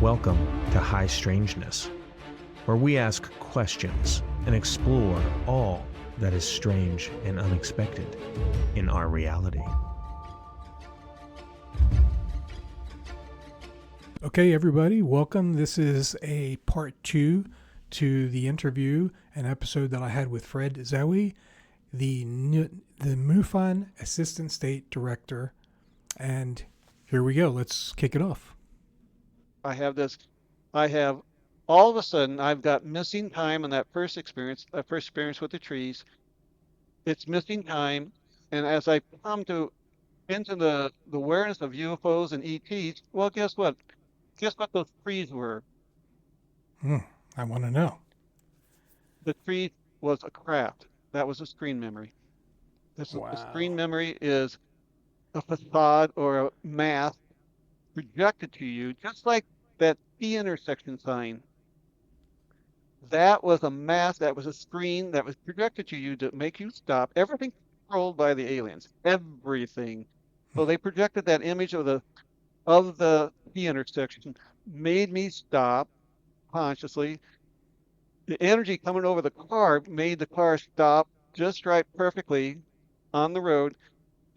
Welcome to High Strangeness, where we ask questions and explore all that is strange and unexpected in our reality. Okay, everybody, welcome. This is a part 2 to the interview, an episode that I had with Fred Zewe, the MUFON Assistant State Director. And here we go. Let's kick it off. I have all of a sudden, I've got missing time in that first experience with the trees. It's missing time. And as I come into the awareness of UFOs and ETs, well, guess what? Guess what those trees were? I want to know. The tree was a craft. That was a screen memory. A screen memory is a facade or a mask projected to you, just like that T intersection sign. That was a mask, that was a screen that was projected to you to make you stop. Everything controlled by the aliens. Everything. So they projected that image of the T intersection, made me stop consciously. The energy coming over the car made the car stop just right perfectly on the road.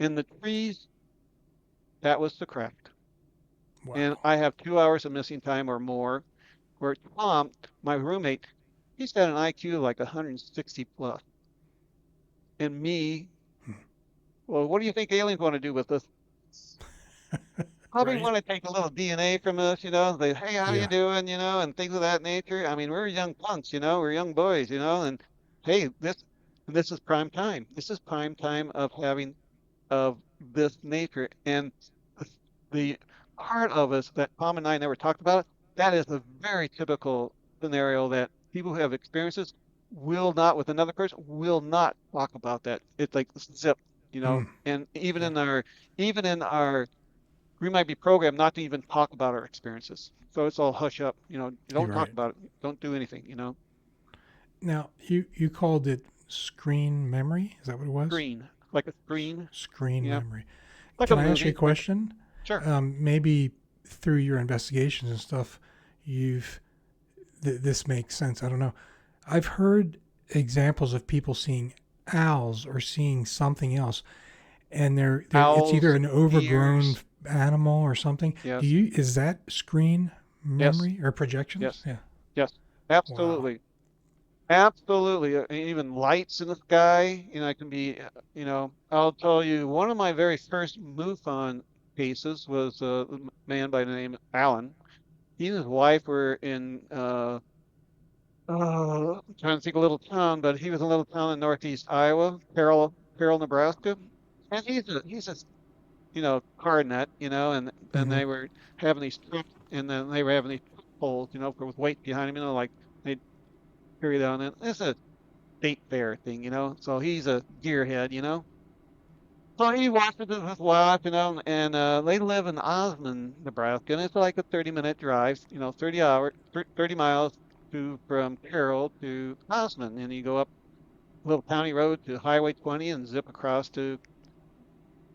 In the trees, that was the craft. Wow. And I have 2 hours of missing time or more, where Tom, my roommate, he's got an IQ like 160 plus. And me, well, what do you think aliens want to do with us? Probably Right. want to take a little DNA from us, say, hey, how you doing, and things of that nature. I mean, we're young punks, we're young boys, and hey, this is prime time. This is prime time of having of this nature. And the part of us that Tom and I never talked about, that is a very typical scenario that people who have experiences will not, with another person, will not talk about that. It's like zip, and even in our, we might be programmed not to even talk about our experiences. So it's all hush up, you don't talk about it. Don't do anything, Now, you called it screen memory? Is that what it was? Screen, like a screen. Screen memory. Like Can I ask you a question? Sure. Maybe through your investigations and stuff, this makes sense. I don't know. I've heard examples of people seeing owls or seeing something else, and it's either an overgrown animal or something. Yes. Is that screen memory or projections? Yes. Yeah. Yes. Absolutely. Wow. Absolutely. Even lights in the sky, it can be, I'll tell you, one of my very first MUFON cases was a man by the name of Alan. He and his wife were in, I'm trying to think of a little town, but he was in a little town in northeast Iowa, Carroll, Nebraska. And he's a car nut, and they were having these trips, and then they were having these poles, with weight behind him, like they'd carry that on. And it's a state fair thing, so he's a gearhead, So he watches with his wife, and they live in Osmond, Nebraska, and it's like a 30-minute drive, 30 miles from Carroll to Osmond, and you go up a little county road to Highway 20 and zip across to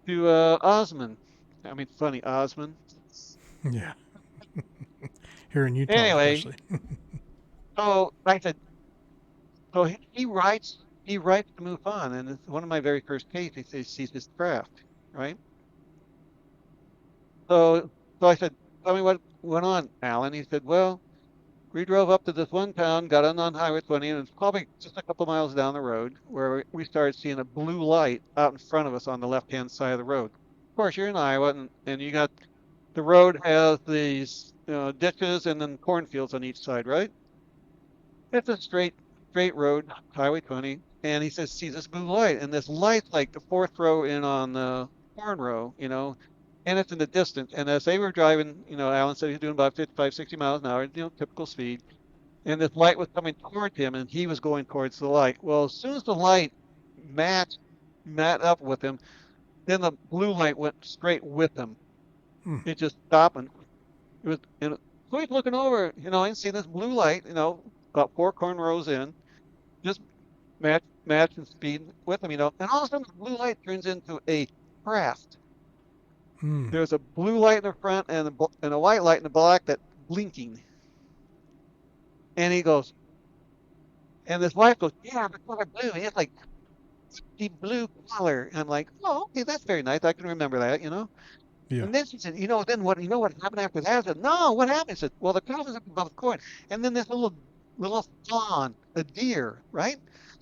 Osmond. I mean, funny, Osmond. Yeah. Here in Utah, anyway, especially. So like I said, so he writes to MUFON, and it's one of my very first cases. He sees this craft, right? So I said, tell me what went on, Alan. He said, well, we drove up to this one town, got on Highway 20, and it's probably just a couple miles down the road where we started seeing a blue light out in front of us on the left-hand side of the road. Of course, you're in Iowa, and you got the road has these ditches and then cornfields on each side, right? It's a straight road, Highway 20, and he says, see this blue light, and this light's like the fourth row in on the corn row, and it's in the distance. And as they were driving, Alan said he was doing about 55, 60 miles an hour, typical speed. And this light was coming towards him, and he was going towards the light. Well, as soon as the light met up with him, then the blue light went straight with him. It just stopped, and so he's looking over, and see this blue light, about 4 corn rows in, just matching speed with him, and all of a sudden the blue light turns into a craft. There's a blue light in the front and a white light in the back that blinking. And he goes, and his wife goes, yeah, the color blue. And it's like deep blue color. And I'm like, oh, okay, that's very nice. I can remember that, you know. Yeah. And then she said, then what? You know what happened after that? I said, no, what happened? I said, well, the cow was up above the court, and then this little fawn, a deer, right?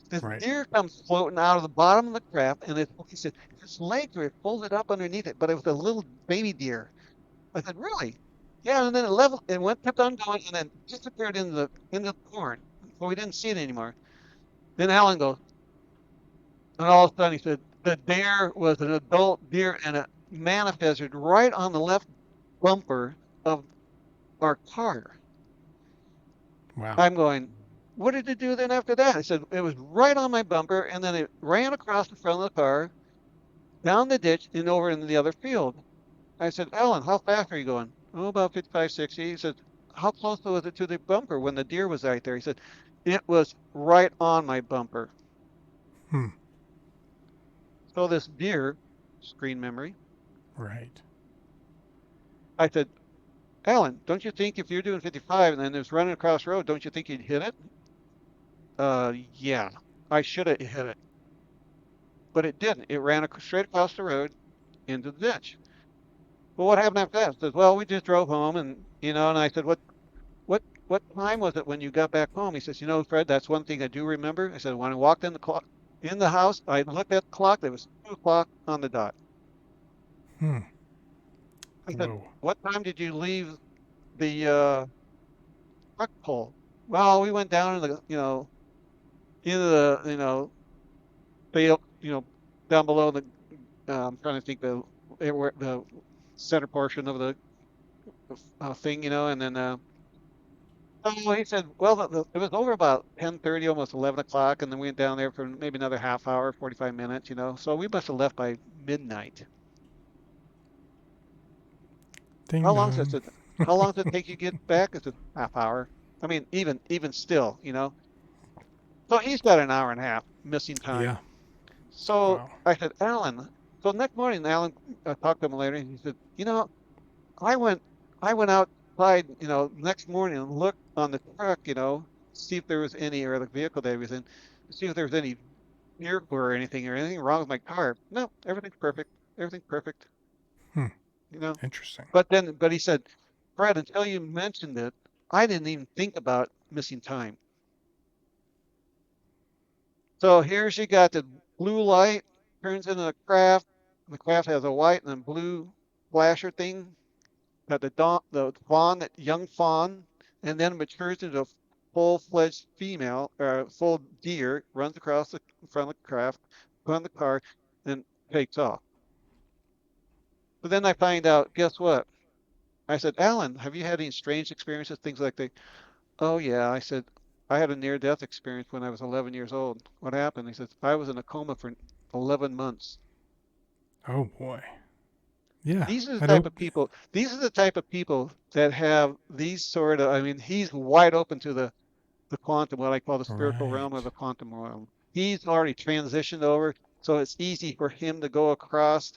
This Right. deer comes floating out of the bottom of the craft, and he said, its legs were folded up underneath it, but it was a little baby deer. I said, really? Yeah, and then it kept on going, and then disappeared into the corn, so we didn't see it anymore. Then Alan goes, and all of a sudden he said, the deer was an adult deer, and it manifested right on the left bumper of our car. Wow. I'm going, what did it do then after that? I said, it was right on my bumper, and then it ran across the front of the car, down the ditch, and over into the other field. I said, Alan, how fast are you going? Oh, about 55, 60. He said, how close was it to the bumper when the deer was right there? He said, it was right on my bumper. Hmm. So this deer, screen memory, Right. I said, Alan, don't you think if you're doing 55 and then it's running across the road, don't you think you'd hit it? Yeah, I should have hit it, but it didn't. It ran straight across the road into the ditch. Well, what happened after that? It says, well, we just drove home, and I said, what time was it when you got back home? He says, Fred, that's one thing I do remember. I said, when I walked in the house, I looked at the clock. It was 2 o'clock on the dot. Hmm. I said, Whoa. what time did you leave the truck pole? Well, we went down into the, field, down below I'm trying to think the center portion of the thing, and then oh, he said, well, it was over about 10:30, almost 11 o'clock, and then we went down there for maybe another half hour, 45 minutes, so we must have left by midnight. How Ding long does dong. it, how long does it take you to get back? It's a half hour. I mean, even still, So he's got an hour and a half missing time. Yeah. So Wow. I said, Alan. So next morning, Alan talked to him later, and he said, I went I went outside, next morning and looked on the truck, see if there was any, or the vehicle that he was in, to see if there was any vehicle or anything wrong with my car. No, everything's perfect. Everything's perfect, Hmm. you know. Interesting. But he said, Fred, until you mentioned it, I didn't even think about missing time. So here she got the blue light, turns into a craft. The craft has a white and a blue flasher thing. Got the fawn, that young fawn, and then matures into a full-fledged female, or full deer, runs across the front of the craft, front of the car, and takes off. But then I find out, guess what? I said, Alan, have you had any strange experiences, things like that? Oh, yeah. I said, I had a near-death experience when I was 11 years old. What happened? He says, I was in a coma for 11 months. Oh boy. Yeah. These are the I type don't. of people, these are the type of people that have these sort of, I mean, he's wide open to the quantum, what I call the spiritual realm, or Right. the quantum realm. He's already transitioned over, so it's easy for him to go across.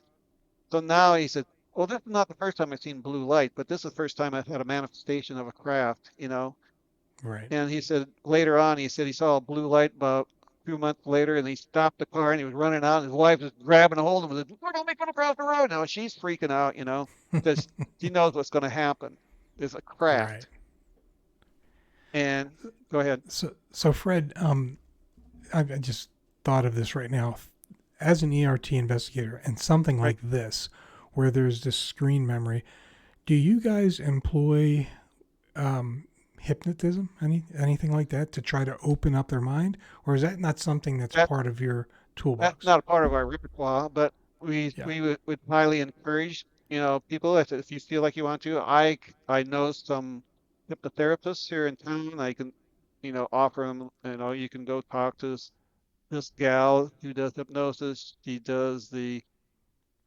So now he said, well, this is not the first time I've seen blue light, but this is the first time I've had a manifestation of a craft. Right. And he said later on, he said he saw a blue light about 2 months later, and he stopped the car and he was running out, and his wife was grabbing a hold of him and said, "Oh, don't make it across the road." Now she's freaking out, because she knows what's going to happen. There's a Right. craft. And go ahead. So Fred, I just thought of this right now. As an ERT investigator and something Right. like this, where there's this screen memory, do you guys employ hypnotism, anything like that, to try to open up their mind, or is that not something that's That part of your that's toolbox? not a part of our repertoire, but we Yeah. we would highly encourage, people, if you feel like you want to. I know some hypnotherapists here in town. I can, offer them. You can go talk to this gal who does hypnosis. She does the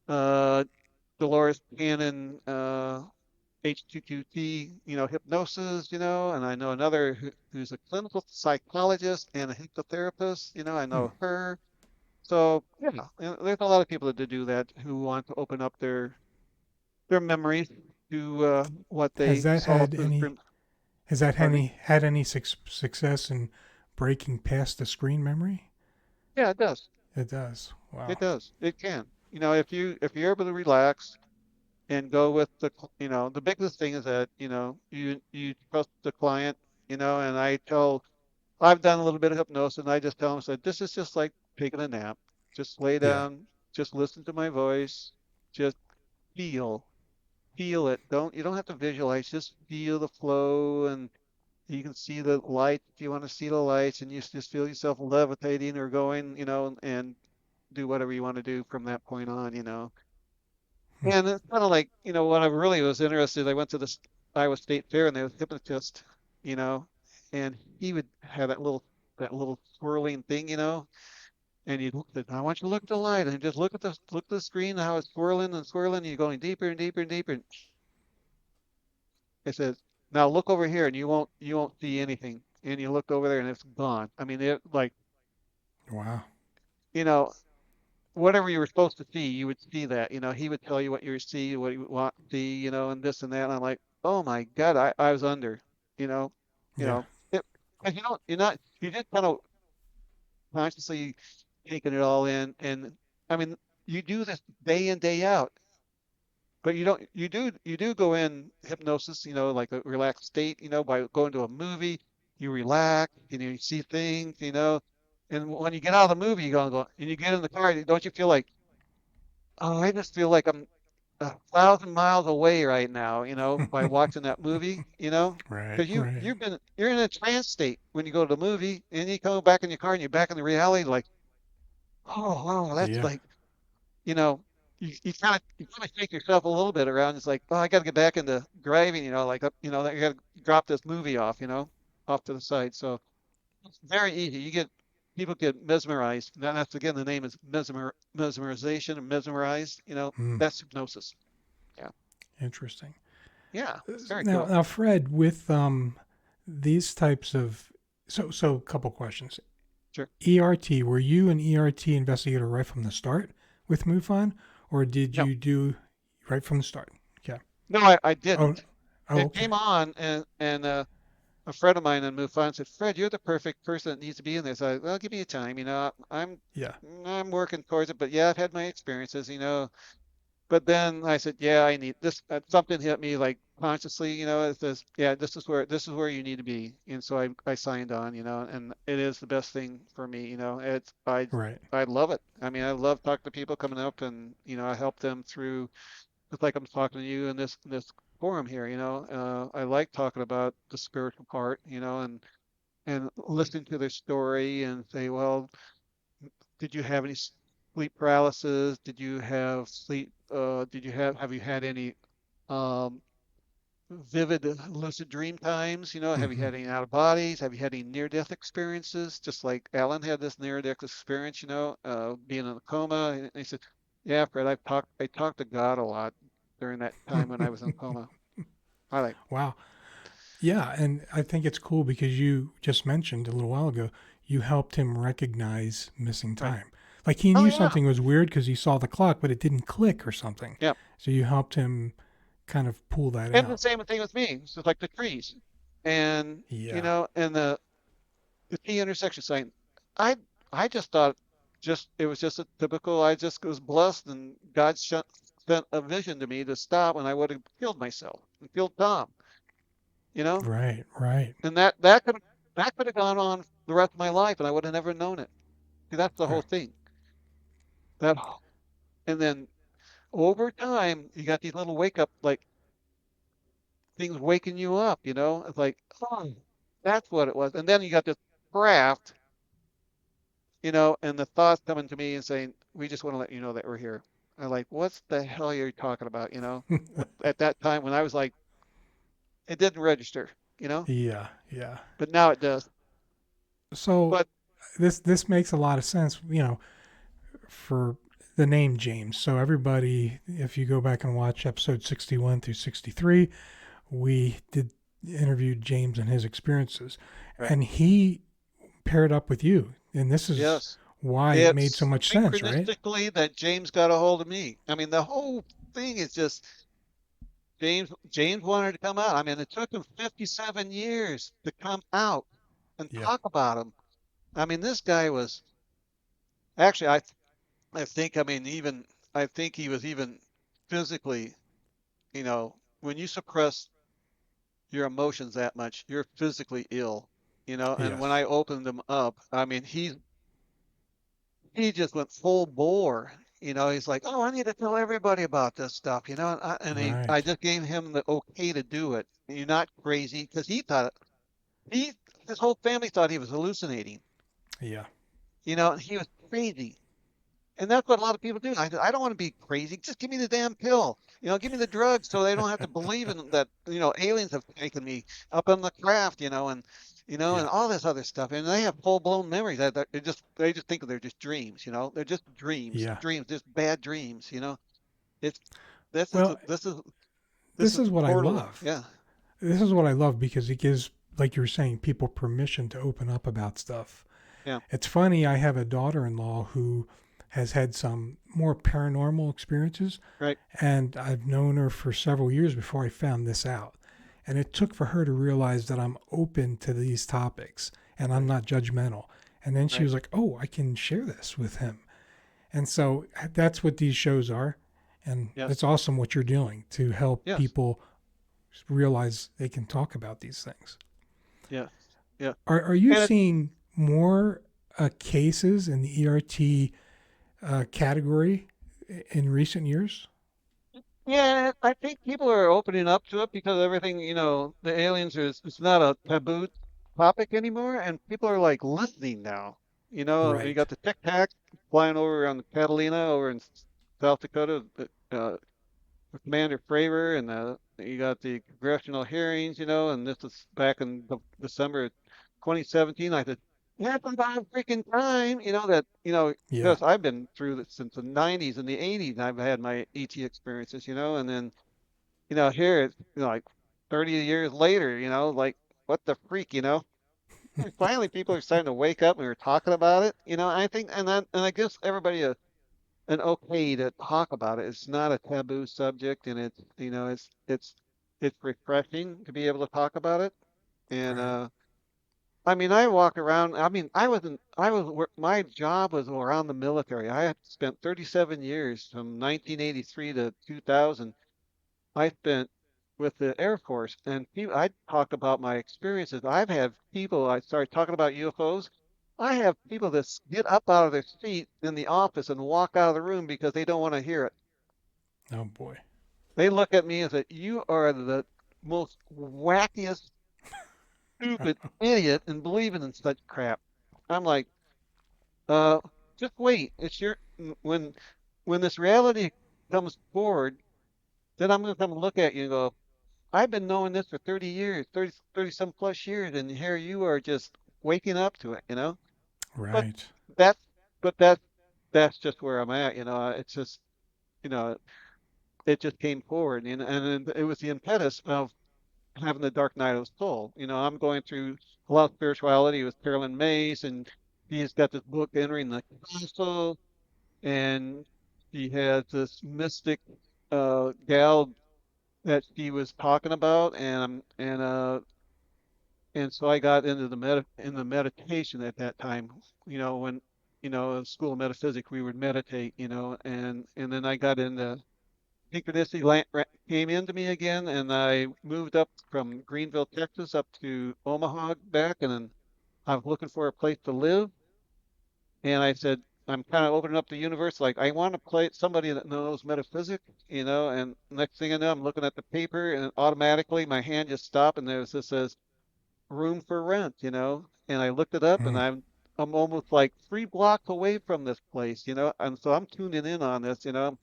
uh, Dolores Cannon H22T, hypnosis, and I know another who's a clinical psychologist and a hypnotherapist. I Hmm. know her. So yeah, there's a lot of people that do that who want to open up their memories. to what Has they that saw had through the any? screen. Has that Pardon me? had any success in breaking past the screen memory? Yeah, it does. It does. It Wow. does. It can. If you're able to relax and go with the biggest thing is that you trust the client. And I've done a little bit of hypnosis, and I just tell them, I said, this is just like taking a nap. Just lay Yeah. down, just listen to my voice, just feel, feel it. You don't have to visualize, just feel the flow, and you can see the light if you want to see the lights, and you just feel yourself levitating or going, and do whatever you want to do from that point on. Hmm. And it's kind of like, what I really was interested, I went to the Iowa State Fair, and there was a hypnotist, you know, and he would have that little swirling thing, and you said, I want you to look at the light and just look at the screen, how it's swirling and swirling, and you're going deeper and deeper and deeper. And it says, now look over here, and you won't see anything. And you look over there, and it's gone. I mean, it like, Wow. you know, whatever you were supposed to see, you would see that. He would tell you what you would see, what you would want to see, and this and that. And I'm like, oh my God, I was under, you know, you Yeah. know, it, and you just kind of consciously taking it all in. And I mean, you do this day in, day out, but you do go in hypnosis, like a relaxed state, by going to a movie, you relax, you see things, and when you get out of the movie, and you get in the car, don't you feel like, oh, I just feel like I'm 1,000 miles away right now, by watching that movie, Right. because Right. you're in a trance state when you go to the movie, and you come back in your car and you're back in the reality, like, oh, wow, that's Yeah. like, you know, you kind of shake yourself a little bit around. It's like, oh, I got to get back into driving, like, I got to drop this movie off, off to the side. So it's very easy. People get mesmerized. And that's again, the name is mesmerization and mesmerized. Hmm. That's hypnosis. Yeah, Interesting. yeah, it's very Now, cool. now, Fred, with these types of so a couple questions. Sure. ERT, were you an ERT investigator right from the start with MUFON, or did No, you do right from the start? Yeah. no, I Oh. didn't. Oh. It Okay. came on, and a friend of mine in MUFON said, Fred, you're the perfect person that needs to be in this. Well, give me a time. Yeah. I'm working towards it, but yeah, I've had my experiences. But then I said, yeah, I need this. Something hit me like consciously, it says, yeah, this is where you need to be. And so I signed on, and it is the best thing for me. Right. I love it. I mean, I love talking to people coming up, and I help them through. It's like I'm talking to you in this forum here. I like talking about the spiritual part, and listening to their story and say, well, did you have any sleep paralysis? Did you have sleep? Have you had any um, vivid lucid dream times? Have you Hmm. had any out of bodies? Have you had any near-death experiences? Just like Alan had this near-death experience, being in a coma. And he said, "Yeah, Fred, I talked to God a lot during that time when I was in coma." I like, Wow. Yeah, and I think it's cool because you just mentioned a little while ago you helped him recognize missing right. time. Like he Oh knew yeah, something was weird because he saw the clock, but it didn't click or something. yeah. So you helped him kind of pull that And the out. same thing with me. It's just like the trees, and Yeah. and the T intersection sign. I I just thought it was just a typical. I just was blessed, and God sent a vision to me to stop, and I would have killed myself and killed Tom. You know, Right. Right. and that could have gone on the rest of my life, and I would have never known it. See, that's the Yeah. whole thing. That and then over time, you got these little wake up like things waking you up. It's like, oh, that's what it was. And then you got this craft, and the thoughts coming to me and saying, we just want to let you know that we're here. I'm like, what's the hell are you talking about? At that time when I was like, it didn't register, Yeah. Yeah. but now it does. So But this makes a lot of sense, for the name James. So everybody, if you go back and watch episode 61 through 63, we did interviewed James and his experiences, right, and he paired up with you, and this is yes, why it made so it's much sense, right? synchronistically that James got a hold of me. I mean, the whole thing is just James wanted to come out. I mean, it took him 57 years to come out and Yeah. talk about him. I mean, this guy was actually, I think, I mean, even, I think he was even physically, you know, when you suppress your emotions that much, you're physically ill, you know. And when I Yes. opened him up, I mean, he just went full bore. You know, he's like, "Oh, I need to tell everybody about this stuff," you know. I Right. just gave him the okay to do it. You're not crazy because he thought he his whole family thought he was hallucinating. Yeah. You know, he was crazy. And that's what a lot of people do. I don't want to be crazy. Just give me the damn pill. You know, give me the drugs so they don't have to believe in that, you know, aliens have taken me up on the craft, you know, and Yeah. all this other stuff. And they have full-blown memories that they just think they're just dreams, you know. They're just Yeah. dreams, just bad dreams, you know. It's this is Well, this this is is the what I portal. love. Yeah. This is what I love because it gives, like you were saying, people permission to open up about stuff. Yeah. It's funny, I have a daughter in law who has had some more paranormal experiences, Right. and I've known her for several years before I found this out. And it took for her to realize that I'm open to these topics and I'm Right. not judgmental. And then she Right. was like, oh, I can share this with him. And so that's what these shows are. And Yes. it's awesome what you're doing to help Yes. people realize they can talk about these things. Yes. Yeah. Are you And seeing more cases in the ERT category in recent years? yeah, I think people are opening up to it because everything, you know, the aliens is it's not a taboo topic anymore, and people are like listening now. You know, you Right. got the Tic Tac flying over on the Catalina over in South Dakota, with Commander Fravor, and you got the congressional hearings, you know, and this is back in December 2017. I said, yeah, it's about freaking time, you know, that, you know, Yeah. because I've been through this since the 90s and the 80s. I've had my ET experiences, you know, and then, you know, here it's, you know, like 30 years later, you know, like what the freak, you know? And finally, people are starting to wake up and we're talking about it, you know. I think, and I guess everybody an okay to talk about it. It's not a taboo subject, and it's you know it's refreshing to be able to talk about it. And Right. I mean, I walk around. I mean, my job was around the military. I had spent 37 years from 1983 to 2000. I spent with the Air Force, and I talk about my experiences. I've had people. I started talking about UFOs. I have people that get up out of their seat in the office and walk out of the room because they don't want to hear it. Oh boy. They look at me and say, "You are the most wackiest, stupid idiot in believing in such crap." I'm like, uh, just wait. It's your when this reality comes forward, then I'm gonna come look at you and go, I've been knowing this for 30 years, 30 some plus years, and here you are just waking up to it, you know? But Right. that's, but that's just where I'm at, you know? It's just, you know, it just came forward, and it was the impetus of having the Dark Night of the Soul. You know, I'm going through a lot of spirituality with Carolyn Mays, and she's got this book, Entering the Castle, and she has this mystic gal that she was talking about, and so I got into the meditation at that time. You know, when you know in school of metaphysics we would meditate. You know, and then I got into synchronicity came into me again, and I moved up from Greenville, Texas, up to Omaha back, and then I was looking for a place to live, and I said. I'm kind of opening up the universe. Like I want to play somebody that knows metaphysics, you know. And next thing I know, I'm looking at the paper, and automatically my hand just stopped, and there's this says room for rent, you know. And I looked it up, and Mm. I'm almost like 3 blocks away from this place, you know. And so I'm tuning in on this, you know.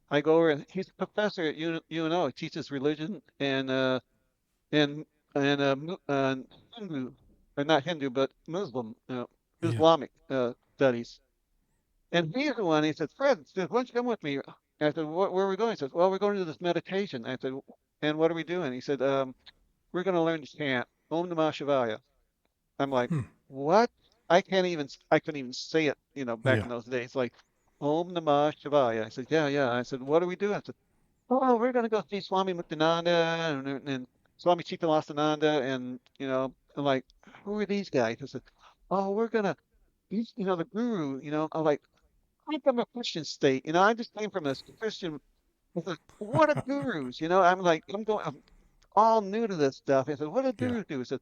I go over, and he's a professor at UNO. He teaches religion and Hindu, or not Hindu, but Muslim, Yeah. Islamic studies. And he's the one. He said, Fred, why don't you come with me? I said, where are we going? He says, well, we're going to this meditation. I said, and what are we doing? He said, we're going to learn to chant Om Namah Shivaya. I'm like, Hmm. what? I couldn't even say it, you know, back Yeah. in those days. Like, Om Namah Shivaya. I said, yeah, yeah. I said, what do we do? I said, oh, we're going to go see Swami Muktananda and Swami Chitalasananda. And, I'm like, who are these guys? I said, oh, we're going to, the guru, I'm like, I'm from a Christian state. I just came from this Christian. I said, what are gurus? I'm all new to this stuff. I said, what do Yeah. gurus do? I said,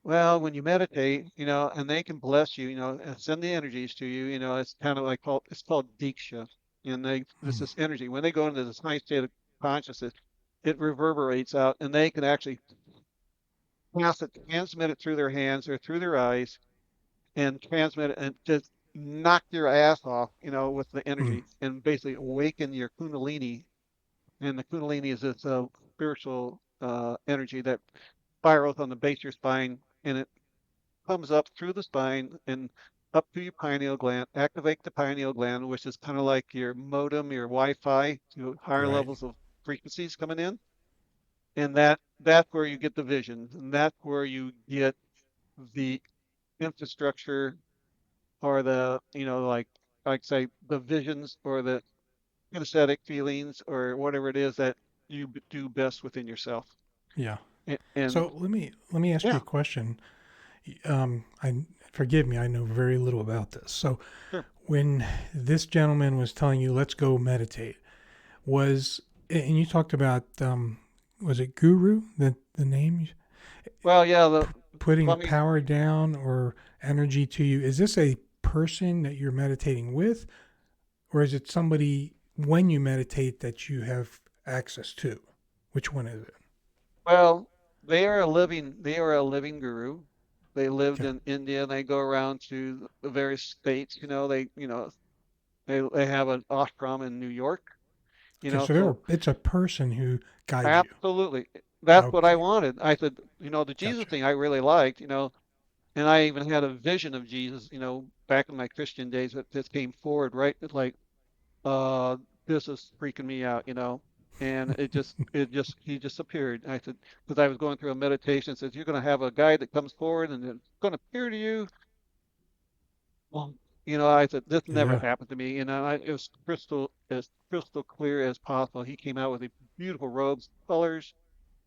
well, when you meditate, and they can bless you, and send the energies to you, it's kind of like it's called Diksha. And Mm. this energy. When they go into this high state of consciousness, it reverberates out and they can actually transmit it through their hands or through their eyes and transmit it and just knock your ass off, with the Mm. energy and basically awaken your Kundalini. And the Kundalini is this spiritual energy that spirals on the base of your spine and it comes up through the spine and up to your pineal gland, activate the pineal gland, which is kind of like your modem, your Wi-Fi to higher Right. levels of frequencies coming in. And that's where you get the visions, and that's where you get the infrastructure or the, like say the visions or the kinesthetic feelings or whatever it is that you do best within yourself. Yeah. And So let me ask you yeah, a question. I forgive me, I know very little about this. So sure. when this gentleman was telling you, let's go meditate, and you talked about, was it guru, the name, Well, yeah, putting Swami. power down or energy to you? Is this a person that you're meditating with, or is it somebody when you meditate that you have access to? Which one is it? Well, they are a living guru. They lived Okay. in India and they go around to the various states, they have an ashram in New York, Okay. So so it's a person who guides you. absolutely. That's what I Okay. wanted. I said, the Jesus Gotcha. thing I really liked, and I even had a vision of Jesus, back in my Christian days that this came forward, right? It's like, uh, this is freaking me out, and he just appeared. I said, because I was going through a meditation, says you're going to have a guy that comes forward and it's going to appear to you. Well, I said this never Yeah. happened to me. It was crystal clear as possible. He came out with these beautiful robes, colors,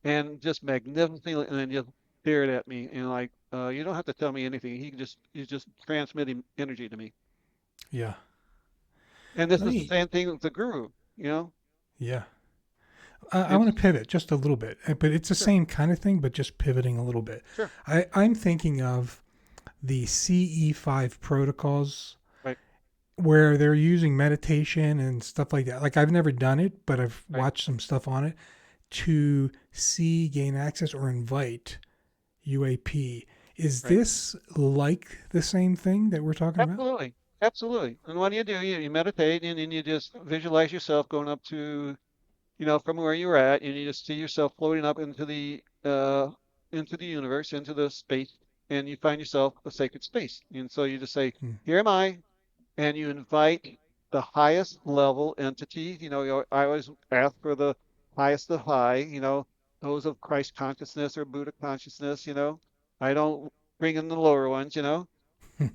and just magnificently, and then just stared at me and like, you don't have to tell me anything. He's just transmitting energy to me. Yeah. And this Let is the me. same thing with the guru. Yeah. I want to It's pivot just a little bit, but it's the sure, same kind of thing, but just pivoting a little bit. sure, I'm thinking of the CE5 protocols right, where they're using meditation and stuff like that. Like I've never done it, but I've right. watched some stuff on it to see, gain access, or invite UAP. Is Right. this like the same thing that we're talking about? Absolutely. Absolutely. And what do? You meditate and then you just visualize yourself going up to, from where you're at, and you just see yourself floating up into the universe, into the space, and you find yourself a sacred space. And so you just say, Hmm. here am I, and you invite the highest level entity. I always ask for the highest of high, those of Christ consciousness or Buddha consciousness. I don't bring in the lower ones.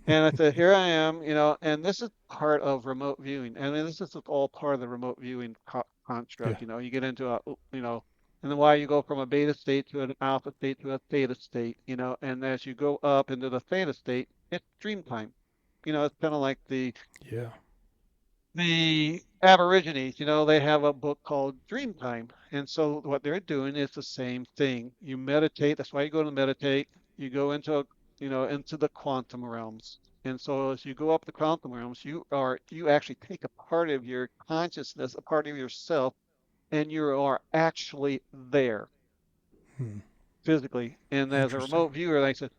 And I said, here I am, and this is part of remote viewing. And this is all part of the remote viewing Yeah. construct. You get into and then why you go from a beta state to an alpha state to a theta state, and as you go up into the theta state, it's dream time. It's kind of like Yeah. the Aborigines, they have a book called Dreamtime. And so what they're doing is the same thing. You meditate, that's why you go to meditate. You go into the quantum realms. And so as you go up the quantum realms, you actually take a part of your consciousness, a part of yourself, and you are actually there Hmm. physically. And as a Interesting. remote viewer, like I said,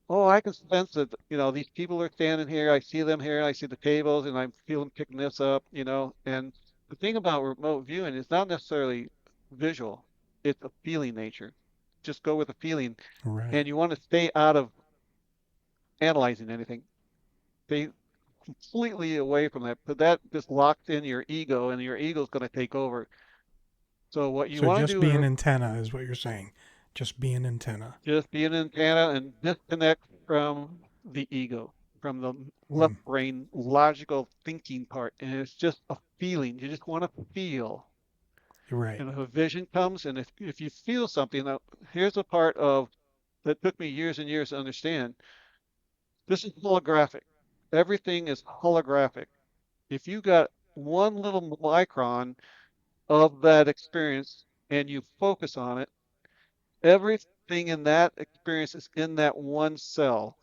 oh, I can sense that, these people are standing here. I see them here. I see the tables and I feel them picking this up. And the thing about remote viewing is not necessarily visual. It's a feeling nature. Just go with the feeling. Right. And you want to stay out of analyzing anything. Stay completely away from that. But that just locks in your ego and your ego is going to take over. So what you So want to just do be an is antenna is what you're saying. Just be an antenna. just be an antenna and disconnect from the ego, from the Hmm. left brain logical thinking part. And it's just a feeling. You just want to feel. Right. And if a vision comes, and if you feel something, now here's a part of that took me years and years to understand. This is holographic. Everything is holographic. If you got one little micron of that experience and you focus on it, everything in that experience is in that one cell.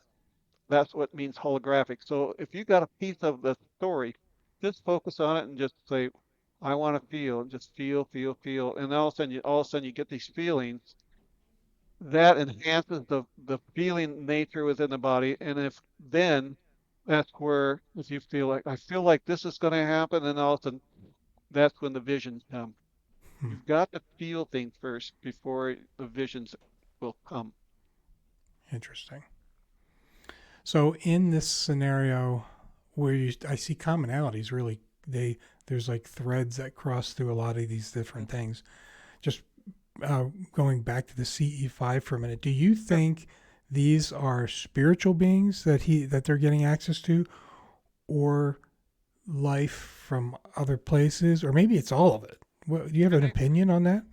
That's what means holographic. So if you got a piece of the story, just focus on it and just say, I want to feel, and just feel, feel, feel. And all of a sudden you get these feelings that enhances the feeling nature within the body. And if then that's where, if you feel like, I feel like this is going to happen, and all of a sudden that's when the visions come. Hmm. You've got to feel things first before the visions will come. Interesting. So in this scenario where I see commonalities, really, there's like threads that cross through a lot of these different things. Just going back to the CE5 for a minute, do you think these are spiritual beings that they're getting access to, or life from other places, or maybe it's all of it? Do you have an opinion on that?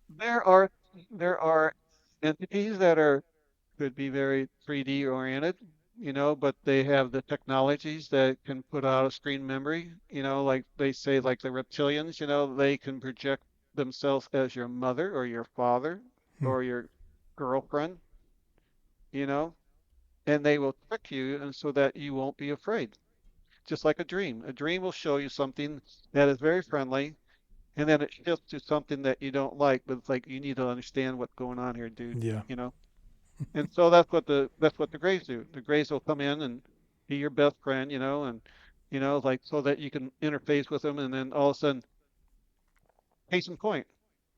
There are there are entities that are could be very 3D oriented, but they have the technologies that can put out a screen memory, like they say, like the reptilians, they can project themselves as your mother or your father Hmm. or your girlfriend, you know, and they will trick you and so that you won't be afraid. Just like a dream. A dream will show you something that is very friendly, and then it shifts to something that you don't like, but it's like you need to understand what's going on here, dude, Yeah. you know? And so that's what the Greys do. The Greys will come in and be your best friend, and like so that you can interface with them, and then all of a sudden, case in point,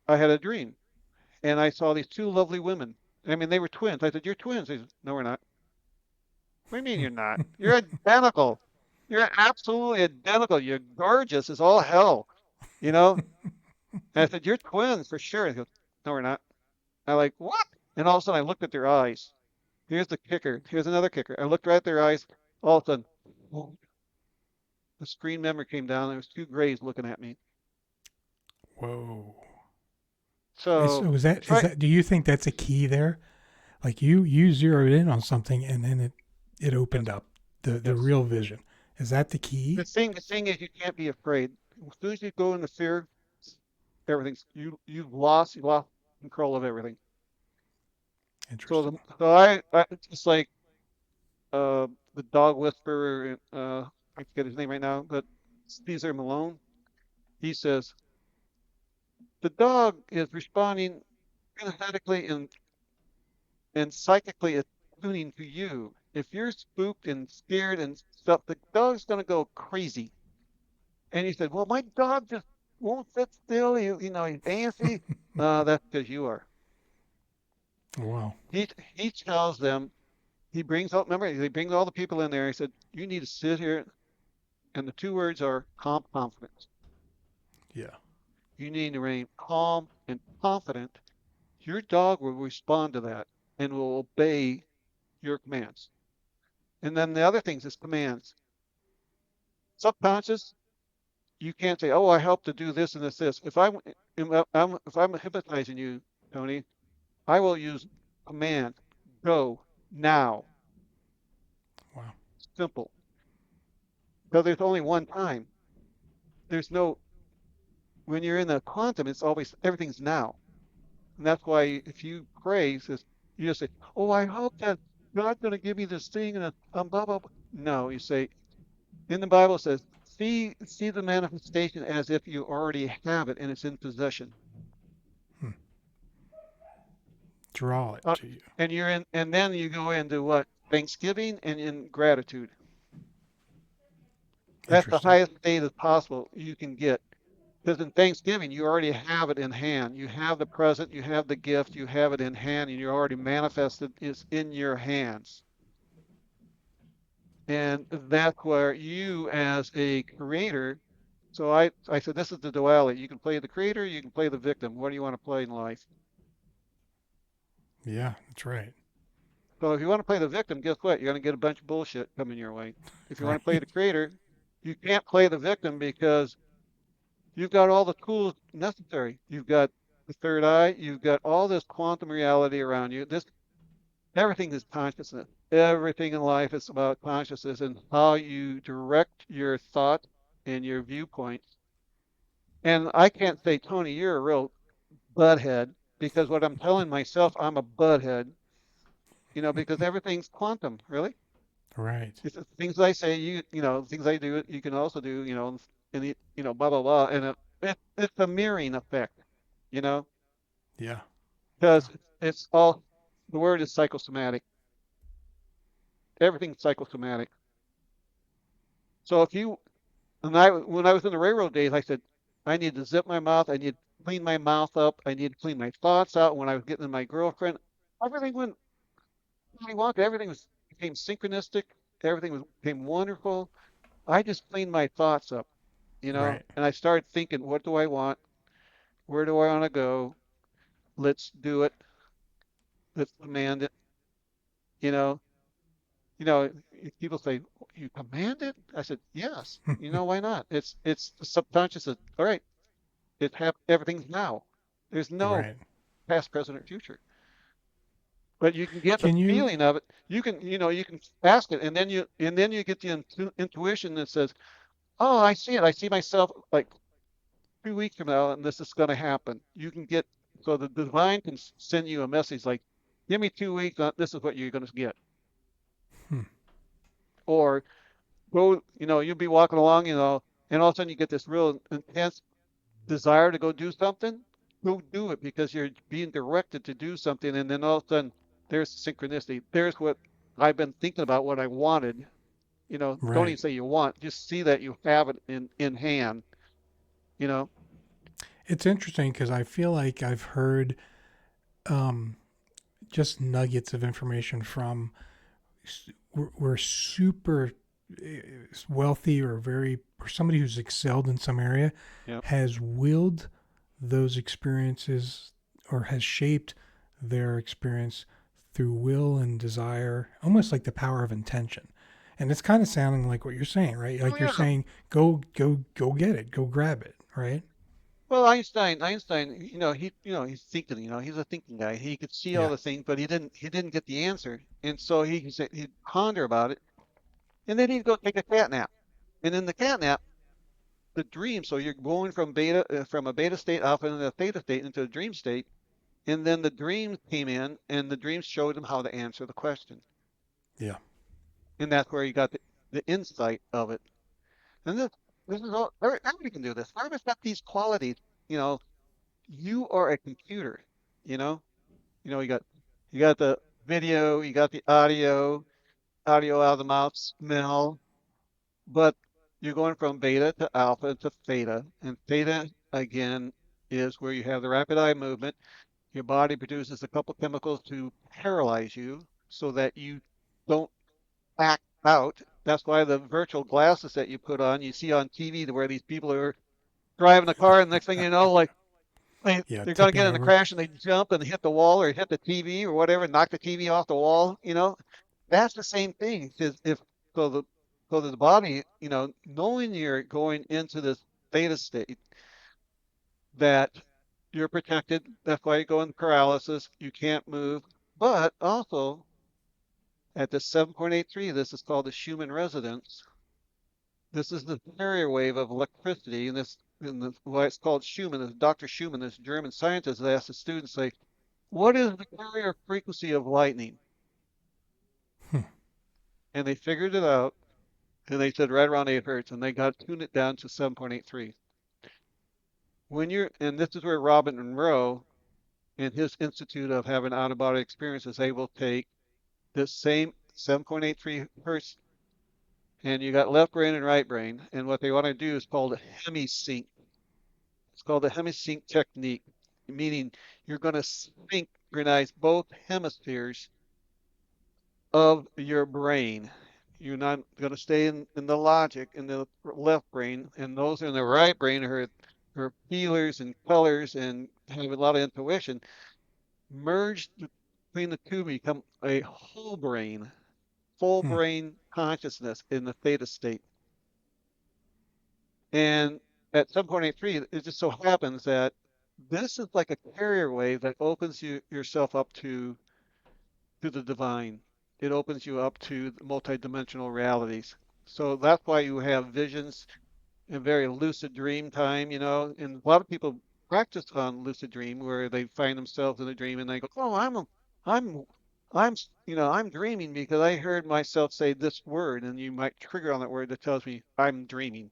I had a dream and I saw these two lovely women. I mean, they were twins. I said, "You're twins." They said, "No, we're not." What do you mean you're not? You're identical. You're absolutely identical. You're gorgeous as all hell, you know? And I said, "You're twins for sure." And he goes, "No, we're not." I'm like, "What?" And all of a sudden I looked at their eyes. Here's the kicker. Here's another kicker. I looked right at their eyes. All of a sudden, whoa, the screen memory came down. There was two grays looking at me. Whoa. So So is try. that? Do you think that's a key there? Like you zeroed in on something and then it Yes, opened up the yes. real vision. Is that the The key? thing, the thing is, you can't be afraid. As soon as you go into fear, everything's you lost control of everything. So Interesting. so I it's just like uh the dog whisperer. I forget his name right now, but Caesar Malone. He says the dog is responding kinesthetically and psychically attuning to you. If you're spooked and scared and stuff, the dog's going to go crazy. And he said, "Well, my dog just won't sit still. He's antsy." That's because you are. Wow. He tells them, he brings out, remember, he brings all the people in there. He said, "You need to sit here." And the two words are calm, confidence. Yeah. You need to remain calm and confident. Your dog will respond to that and will obey your commands. And then the other things is commands. Subconscious, you can't say, "Oh, I help to do this and this." If I'm hypnotizing you, Tony, I will use command, go now. Wow. Simple. Because there's only one time. There's no when you're in the quantum, it's always everything's now. And that's why if you pray, says you just say, "Oh, I hope that God's going to give me this thing," and blah blah blah. No, you say in the Bible it says, see the manifestation as if you already have it and it's in possession. Hmm. Draw it Uh, to you. and then you go into what? Thanksgiving and in gratitude. That's the Interesting. highest state as possible you can get. Because in Thanksgiving, you already have it in hand. You have the present, you have the gift, you have it in hand, and you already manifested it's in your hands. And that's where you, as a creator, so I said, this is the duality. You can play the creator, you can play the victim. What do you want to play in life? Yeah, that's right. So if you want to play the victim, guess what? You're going to get a bunch of bullshit coming your way. If you want to play Right. the creator, you can't play the victim because You've got all the tools necessary. You've got the third eye. You've got all this quantum reality around you. Everything is consciousness. Everything in life is about consciousness and how you direct your thought and your viewpoints. And I can't say, Tony, you're a real butthead, because what I'm telling myself, I'm a butthead, because everything's quantum, really. Right. It's the things I say, things I do, you can also do, and blah blah blah, and it's a mirroring effect, you know, Yeah. Yeah. because it's all the word is psychosomatic. Everything's psychosomatic. So when I was in the railroad days, I said I need to zip my mouth, I need to clean my mouth up, I need to clean my thoughts out. When I was getting to my girlfriend, everything went really wonky. Became synchronistic. Became wonderful. I just cleaned my thoughts up, Right. and I started thinking, what do I want? Where do I want to go? Let's do it. Let's command it. You know, if people say, you command it? I said, yes. Why not? It's the subconscious. All right. Everything's now. There's no Right. past, present, or future. But you can get the Can you? feeling of it. You can ask it, and then you get the intuition that says, oh, I see it. I see myself like 2 weeks from now, and this is going to happen. So the divine can send you a message like, give me 2 weeks, this is what you're going to get. Hmm. Or go, you'll be walking along, and all of a sudden you get this real intense desire to go do something. Go do it, because you're being directed to do something, and then all of a sudden there's synchronicity. There's what I've been thinking about, what I wanted. Don't even Right. say you want, just see that you have it in hand, you know. It's interesting because I feel like I've heard um, just nuggets of information from we're super wealthy or somebody who's excelled in some area Yeah. has willed those experiences or has shaped their experience through will and desire, almost like the power of intention. And it's kind of sounding like what you're saying, right? Oh Like you're yeah. saying, go get it, go grab it, right? Well, Einstein, he's thinking, he's a thinking guy. He could see all Yeah. the things, but he didn't get the answer. And so he'd ponder about it, and then he'd go take a cat nap. And in the cat nap, the dream, so you're going from a beta state alpha into a theta state into a dream state, and then the dreams came in, and the dreams showed him how to answer the question. Yeah. And that's where he got the insight of it. And this is all, everybody can do this. Everybody's got these qualities, you know. You are a computer, you know. You got the video, you got the audio out of the mouth, smell, but you're going from beta to alpha to theta, and theta again is where you have the rapid eye movement. Your body produces a couple chemicals to paralyze you so that you don't act out. That's why the virtual glasses that you put on, you see on TV, to where these people are driving a car, and the next thing you know, like Yeah. they're going to Tipping get in a over. crash, and they jump and hit the wall or hit the TV or whatever, knock the TV off the wall. That's the same thing. If so, the body, knowing you're going into this theta state, that you're protected. That's why you go in paralysis. You can't move. But also at the 7.83, this is called the Schumann resonance. This is the carrier wave of electricity, and why it's called Schumann is Dr. Schumann, this German scientist, asked the students, say, what is the carrier frequency of lightning? Hmm. And they figured it out, and they said right around 8 hertz, and they got tuned it down to 7.83. And this is where Robin Monroe, in his Institute of Having Out-of-Body Experiences, they will take this same 7.83 hertz, and you got left brain and right brain, and what they want to do is called a hemisync. It's called the hemisync technique, meaning you're going to synchronize both hemispheres of your brain. You're not going to stay in the logic in the left brain, and those in the right brain are feelers and colors and have a lot of intuition. Merge between the two, become a whole brain, full Hmm. brain consciousness in the theta state. And at 7.83, it just so happens that this is like a carrier wave that opens yourself up to the divine. It opens you up to the multidimensional realities. So that's why you have visions and very lucid dream time, and a lot of people practice on lucid dream where they find themselves in a dream and they go, "Oh, I'm, I'm dreaming because I heard myself say this word," and you might trigger on that word that tells me I'm dreaming.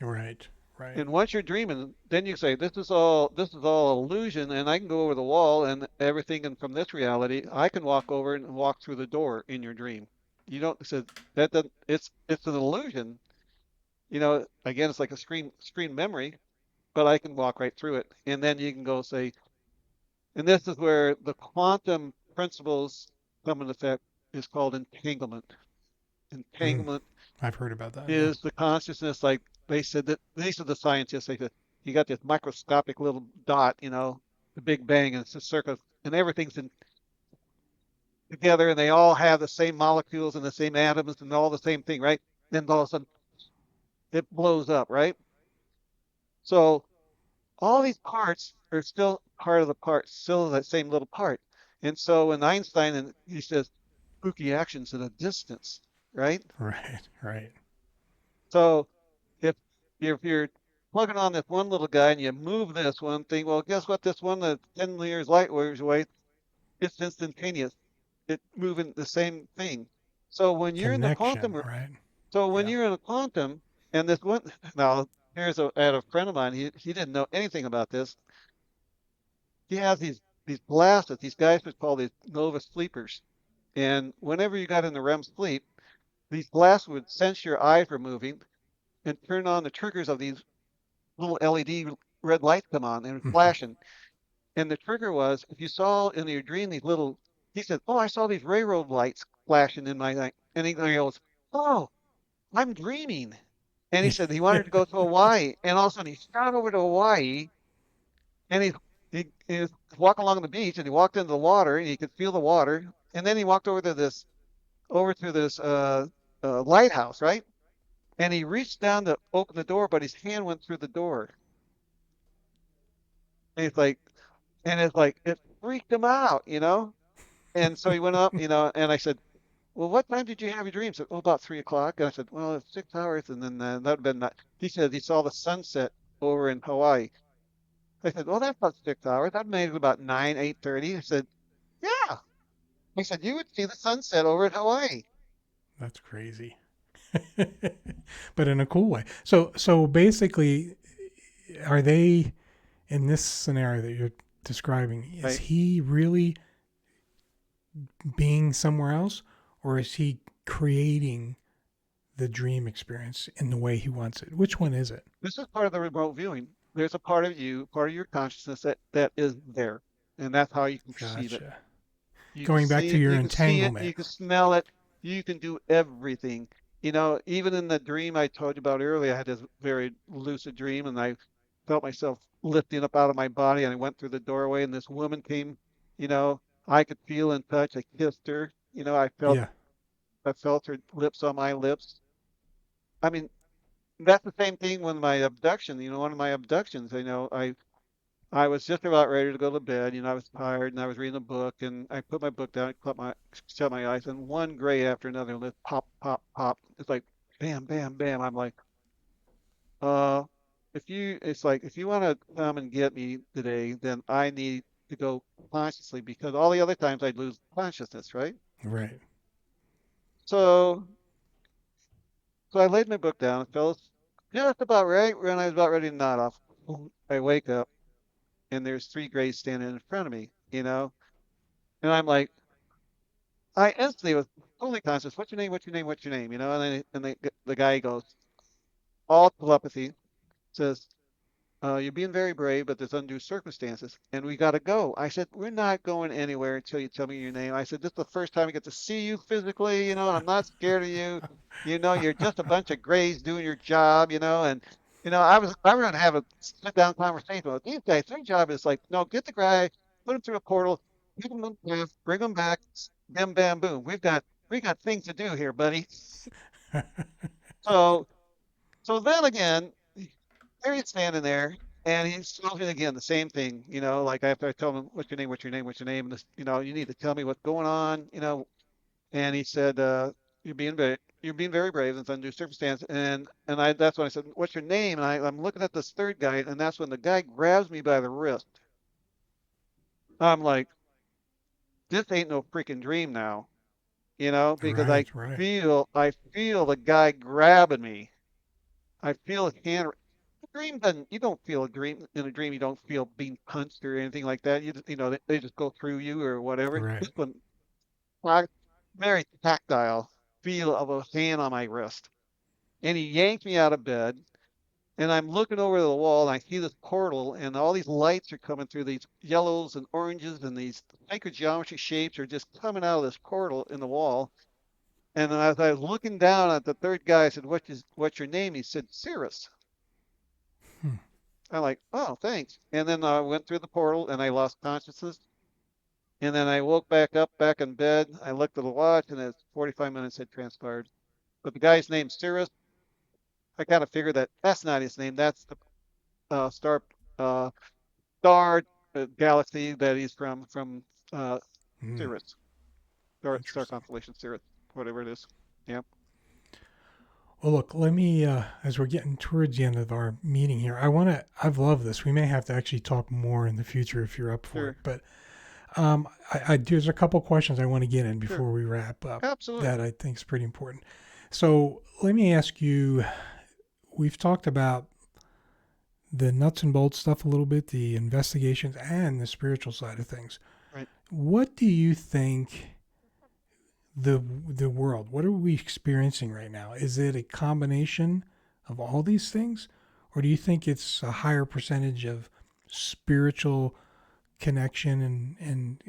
Right. Right. And once you're dreaming, then you say, this is all illusion, and I can go over the wall and everything, and from this reality, I can walk over and walk through the door in your dream. You don't say that doesn't, it's an illusion. Again, it's like a screen memory, but I can walk right through it. And then you can go say, and this is where the quantum principles come into effect, is called entanglement. Mm. Entanglement I've heard about that. Yeah. is the consciousness, like they said that these are the scientists. They said you got this microscopic little dot, the Big Bang, and it's a circle, and everything's together, and they all have the same molecules and the same atoms and all the same thing, right? Then all of a sudden it blows up, right? So all these parts are still part of the part, still that same little part. And so when Einstein, and he says spooky actions at a distance, right? Right. Right. So if you're plugging on this one little guy and you move this one thing, well, guess what? This one that's 10 years light years away, it's instantaneous. It's moving the same thing. So when you're in the Connection. quantum, Right. so when Yeah. you're in a quantum, and this one, now I had a friend of mine. He didn't know anything about this. He has these blasts that these guys would call these Nova sleepers. And whenever you got in the REM sleep, these blasts would sense your eyes were moving and turn on the triggers of these little LED red lights come on and flashing. And the trigger was, if you saw in your dream these little, he said, "Oh, I saw these railroad lights flashing in my night." And he goes, "Oh, I'm dreaming." And he said he wanted to go to Hawaii. And all of a sudden he shot over to Hawaii, and he was walking along the beach, and he walked into the water and he could feel the water. And then he walked over to this lighthouse, right? And he reached down to open the door, but his hand went through the door. And it freaked him out. And so he went up, and I said, "Well, what time did you have your dream?" He said, "Oh, about 3 o'clock." And I said, "Well, it's 6 hours." And then that would have been that. He said he saw the sunset over in Hawaii. I said, "Well, that's about 6 hours. That made it about 8:30. I said, "Yeah." I said, "You would see the sunset over in Hawaii." That's crazy. But in a cool way. So basically, are they in this scenario that you're describing? Is Right. he really being somewhere else, or is he creating the dream experience in the way he wants it? Which one is it? This is part of the remote viewing. There's a part of you, part of your consciousness that is there, and that's how you can perceive it. Gotcha. You can Going back see to it, your you can see it, entanglement. you can smell it, you can do everything. Even in the dream I told you about earlier, I had this very lucid dream, and I felt myself lifting up out of my body, and I went through the doorway, and this woman came, you know, I could feel and touch. I kissed her, Yeah. I felt her lips on my lips. I mean, that's the same thing with my abduction. One of my abductions, I was just about ready to go to bed. I was tired and I was reading a book, and I put my book down, shut my eyes, and one gray after another, and just pop, pop, pop. It's like bam, bam, bam. I'm like, uh, it's like if you want to come and get me today, then I need to go consciously, because all the other times I'd lose consciousness, right? Right. So, so I laid my book down, and fell just about right when I was about ready to nod off. I wake up, and there's three grays standing in front of me. And I'm like, I instantly was totally conscious. What's your name? What's your name? What's your name? And the guy goes, all telepathy, says, "You're being very brave, but there's undue circumstances, and we got to go." I said, "We're not going anywhere until you tell me your name." I said, "This is the first time I get to see you physically, and I'm not scared of you. You're just a bunch of grays doing your job. And I was going to have a sit down conversation with these guys. Their job is like, no, get the guy, put him through a portal, give him a path, bring him back, bam, bam, boom. We got things to do here, buddy." So so then again. there he's standing there, and he's talking again the same thing. Like after I tell him what's your name, what's your name, what's your name, and this, you need to tell me what's going on. And he said, you're being very brave in under circumstance. And that's when I said, what's your name? And I'm looking at this third guy, and that's when the guy grabs me by the wrist. I'm like, this ain't no freaking dream now, because Right, right, I feel the guy grabbing me. I feel his hand. A dream doesn't. You don't feel a dream in a dream. You don't feel being punched or anything like that. They just go through you or whatever. right. This one, like, very tactile feel of a hand on my wrist. And he yanked me out of bed. And I'm looking over the wall and I see this portal and all these lights are coming through, these yellows and oranges, and these microgeometry shapes are just coming out of this portal in the wall. And then as I was looking down at the third guy, I said, what's your name? He said, Cirrus. Hmm. I'm like, oh, thanks. And then I went through the portal and I lost consciousness. And then I woke back up, back in bed. I looked at the watch and it's 45 minutes had transpired. But the guy's name's Cirrus. I kind of figured that that's not his name. That's the star uh, star galaxy that he's from uh, Hmm. Sirius, star Interesting. constellation Sirius, whatever it is. Yeah, Well, look, let me, as we're getting towards the end of our meeting here, I've loved this. We may have to actually talk more in the future if you're up for it. sure, But there's a couple questions I want to get in sure, before we wrap up absolutely. that I think is pretty important. So let me ask you, we've talked about the nuts and bolts stuff a little bit, the investigations and the spiritual side of things. Right. What do you think the world, what are we experiencing right now? Is it a combination of all these things, or do you think it's a higher percentage of spiritual connection and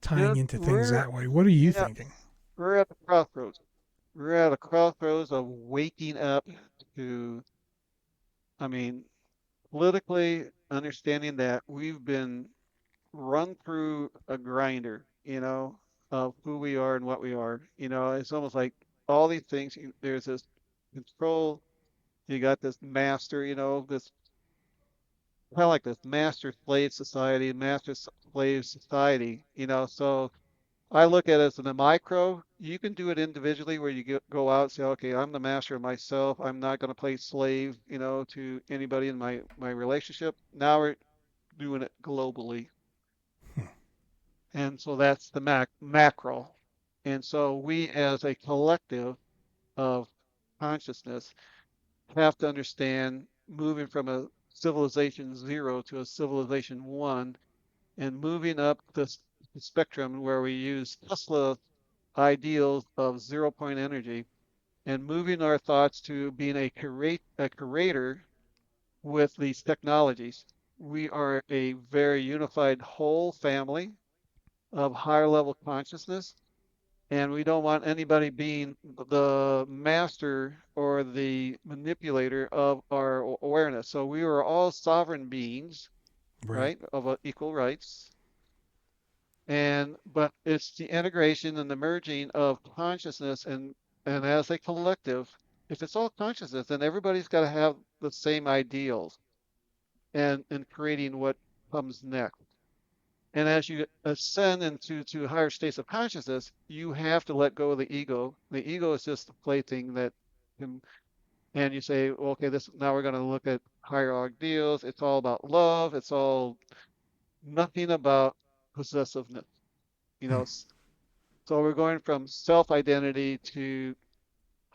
tying into things We're that way? What are you yeah thinking? we're at the crossroads. We're at a crossroads of waking up to. I mean, politically understanding that we've been run through a grinder, of who we are and what we are. It's almost like all these things, there's this control, you got this master, this kind of like this master slave society, so I look at it as in the micro. You can do it individually where you go out and say, okay, I'm the master of myself. I'm not going to play slave, to anybody in my relationship. Now we're doing it globally. Hmm. And so that's the macro. And so we as a collective of consciousness have to understand moving from a civilization zero to a civilization one and moving up the spectrum where we use Tesla ideals of 0 point energy and moving our thoughts to being a curator with these technologies. We are a very unified whole family of higher level consciousness, and we don't want anybody being the master or the manipulator of our awareness. So we are all sovereign beings, Right. right, of equal rights. But it's the integration and the merging of consciousness and as a collective. If it's all consciousness, then everybody's got to have the same ideals and creating what comes next. And as you ascend into higher states of consciousness, you have to let go of the ego. The ego is just the plaything that can, and you say, well, okay, this now we're going to look at higher ideals. It's all about love. It's all nothing about possessiveness. You Hmm. know, so we're going from self-identity to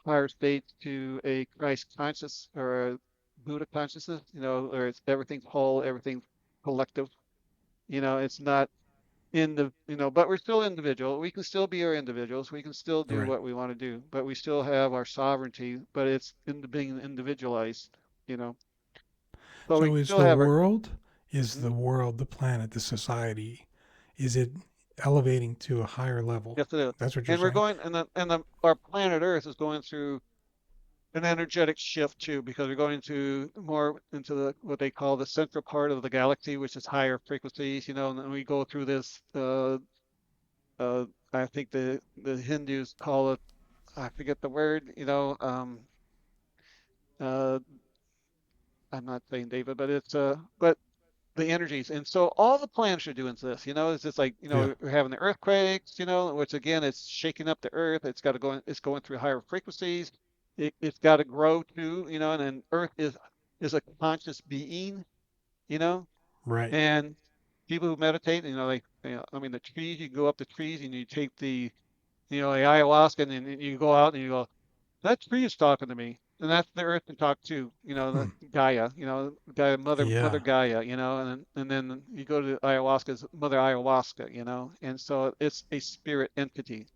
higher states to a Christ conscious or a Buddha consciousness, where it's everything's whole, everything's collective. It's not but we're still individual. We can still be our individuals. We can still do Right. what we want to do, but we still have our sovereignty, but it's in being individualized, you know. So we So can still is Mhm. the world, the planet, the society, is it elevating to a higher level? Yes, it is. That's what you're And we're saying? going, our planet Earth is going through an energetic shift too, because we're going to more into what they call the central part of the galaxy, which is higher frequencies, and then we go through this, uh, I think the Hindus call it, I forget the word, uh, I'm not saying David, but it's but the energies. And so all the planets are doing this, it's just like, Yeah. we're having the earthquakes, which again, it's shaking up the earth. It's got to go, it's going through higher frequencies. It's got to grow too, and then earth is a conscious being, you know, Right. and people who meditate, like, I mean, the trees, you go up the trees and you take the, the ayahuasca and then you go out and you go, that tree is talking to me. And that's the earth can talk too, the Hmm. Gaia, Gaia, mother Yeah. Gaia, and then you go to ayahuasca's mother ayahuasca, and so it's a spirit entity.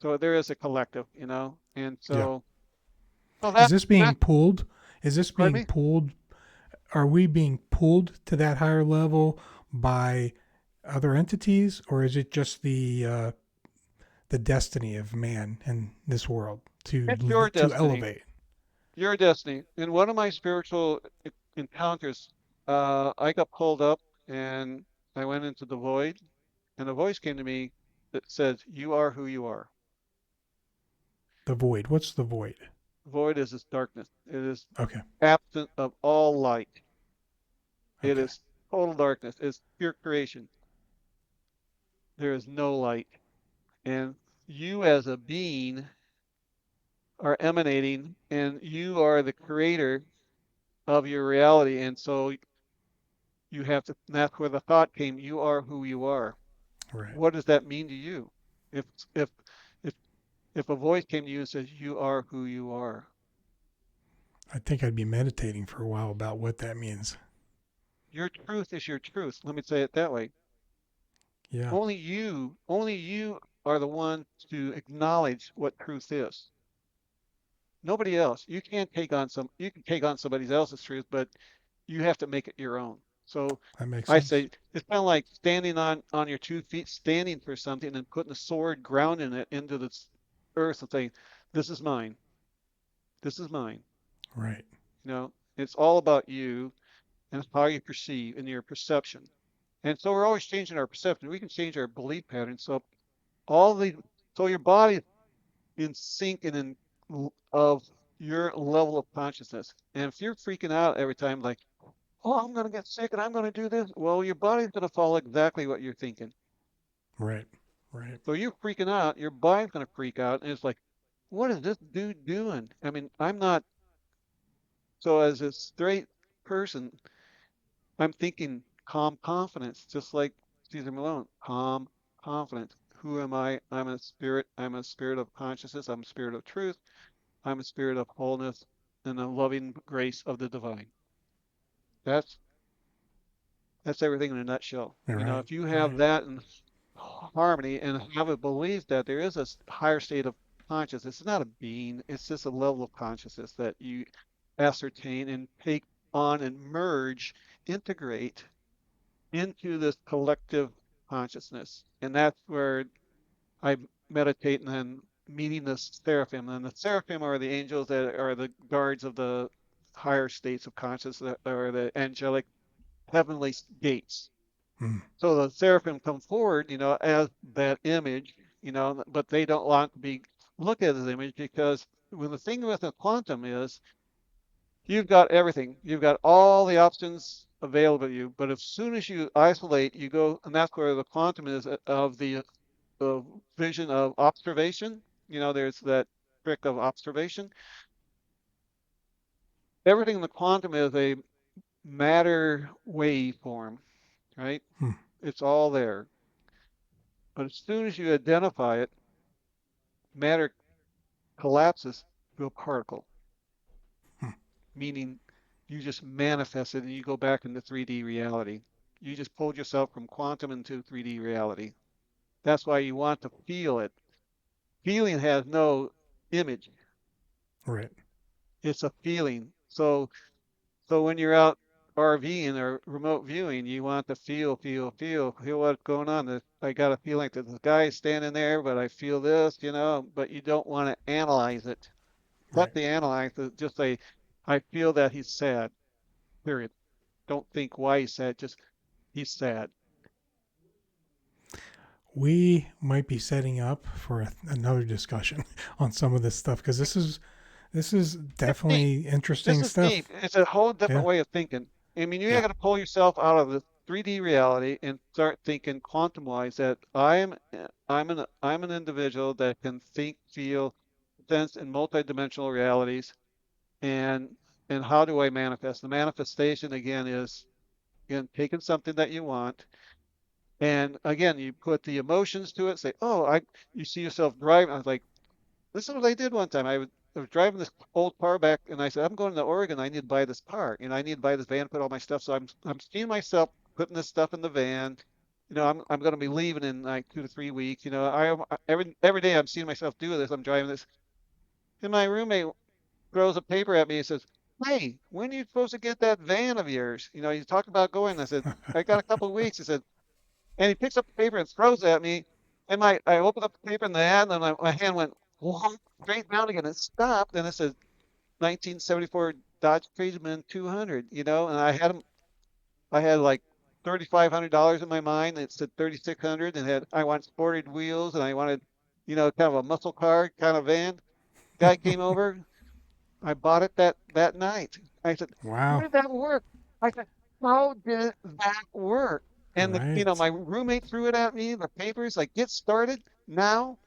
So there is a collective, and Yeah. so, well, Is this being that, pulled? Is this pardon being me? pulled? Are we being pulled to that higher level by other entities, or is it just the destiny of man in this world It's your to destiny, elevate? your destiny. In one of my spiritual encounters, I got pulled up and I went into the void, and a voice came to me that says, "You are who you are." The void. What's the void? Void is this darkness. It is Okay. absent of all light. It Okay. is total darkness. It's pure creation. There is no light. And you as a being are emanating, and you are the creator of your reality. And so you have to, that's where the thought came, you are who you are. Right. What does that mean to you? If if if if a voice came to you and says, you are who you are, I think I'd be meditating for a while about what that means. your truth is your truth. Let me say it that way. Yeah. Only you are the one to acknowledge what truth is. Nobody else. You can take on somebody else's truth, but you have to make it your own. So That makes I sense. say it's kind of like standing on your 2 feet, standing for something and putting a sword, grounding it into the earth and saying, "This is mine. This is mine." Right. It's all about you and how you perceive and your perception. And so we're always changing our perception. We can change our belief patterns. So all the so your body in sync and in of your level of consciousness. And if you're freaking out every time, like, "Oh, I'm going to get sick and I'm going to do this," well, your body's going to follow exactly what you're thinking. Right. Right. So you're freaking out, your body's going to freak out, and it's like, what is this dude doing? I mean, I'm not. So as a straight person, I'm thinking calm confidence, just like Caesar Malone. Calm confidence. Who am I? I'm a spirit. I'm a spirit of consciousness. I'm a spirit of truth. I'm a spirit of wholeness and the loving grace of the divine. That's that's everything in a nutshell. All right. If you have Right. that in harmony and have a belief that there is a higher state of consciousness, it's not a being, it's just a level of consciousness that you ascertain and take on and merge, integrate into this collective consciousness. And that's where I meditate and then meeting the seraphim. And the seraphim are the angels that are the guards of the higher states of consciousness, or the angelic heavenly gates. Mm. So the seraphim come forward, as that image, but they don't want to be looked at as image, because when the thing with the quantum is you've got everything. You've got all the options available to you. But as soon as you isolate, you go, and that's where the quantum is of the vision of observation. There's that trick of observation. Everything in the quantum is a matter waveform, right? Mm. It's all there. But as soon as you identify it, matter collapses to a particle, Mm. meaning you just manifest it and you go back into 3D reality. You just pulled yourself from quantum into 3D reality. That's why you want to feel it. Feeling has no image. Right. It's a feeling. So when you're out RVing or remote viewing, you want to feel what's going on. I got a feeling that the guy is standing there, but I feel this, but you don't want to analyze it. Let Right. the analyze it. Just say, I feel that he's sad, period. Don't think why he's sad, just he's sad. We might be setting up for another discussion on some of this stuff because This is definitely interesting This is stuff. deep. It's a whole Yeah. different way of thinking. I mean, you Yeah. got to pull yourself out of the 3D reality and start thinking quantum-wise that I'm an individual that can think, feel, sense in multidimensional realities, and how do I manifest? The manifestation again is again taking something that you want, and again you put the emotions to it. Say, oh, you see yourself driving. I was like, this is what I did one time. I was driving this old car back, and I said, I'm going to Oregon. I need to buy this car. I need to buy this van, put all my stuff. So I'm seeing myself putting this stuff in the van. I'm going to be leaving in like 2 to 3 weeks. Every day I'm seeing myself do this. I'm driving this, and my roommate throws a paper at me and says, "Hey, when are you supposed to get that van of yours? You talked about going." I said, "I got a couple of weeks." He said, and he picks up the paper and throws it at me. And I opened up the paper in the hand, and my hand went whoop, straight down again. It stopped, and it said 1974 Dodge Tradesman 200. And I had like $3,500 in my mind. And it said 3,600, and I wanted sported wheels, and I wanted, kind of a muscle car kind of van. Guy came over. I bought it that night. I said, "How Wow. did that work?" I said, "How did that work?" And Right. my roommate threw it at me, the papers, like, "Get started now."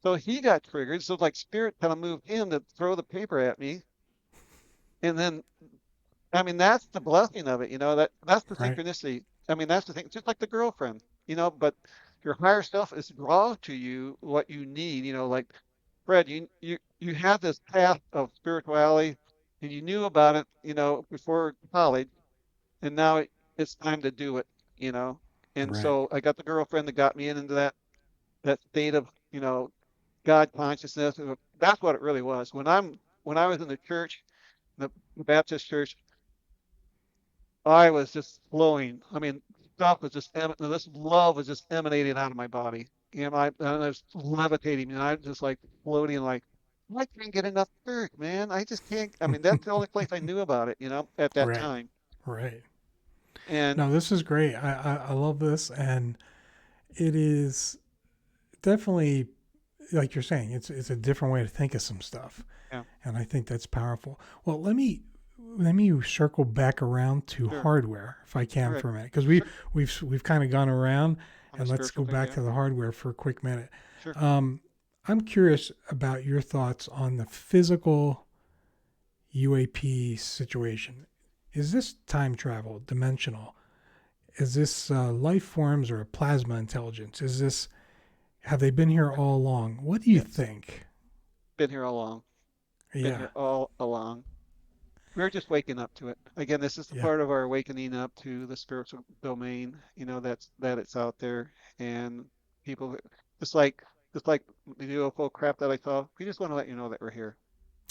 So he got triggered. So like spirit kind of moved him to throw the paper at me. And then, I mean, that's the blessing of it, that's the Right. synchronicity. I mean, that's the thing, just like the girlfriend, but your higher self is draw to you what you need, like Fred, you have this path of spirituality, and you knew about it, before college, and now it's time to do it, you know. And Right. so I got the girlfriend that got me into that state of, God consciousness. That's what it really was. When I was in the church, the Baptist church, I was just flowing. I mean, stuff was just this love was just emanating out of my body. I was levitating, and I was just like floating, like I can't get enough church, man. I just can't. I mean, that's the only place I knew about it, at that Right. time. Right. And No, this is great. I love this, and it is definitely like you're saying. It's a different way to think of some stuff, yeah, and I think that's powerful. Well, let me circle back around to sure, hardware if I can correct, for a minute, because sure. we've kind of gone around, On the and let's spiritual go thing, back yeah, to the hardware for a quick minute. sure. Um, I'm curious about your thoughts on the physical UAP situation. Is this time travel, dimensional? Is this life forms or plasma intelligence? Have they been here all along? What do you Yes, think? been here all along. Been Yeah, here all along. We're just waking up to it. Again, this is the yeah, part of our awakening up to the spiritual domain, that it's out there, and people just like just like the UFO crap that I saw. We just want to let you know that we're here.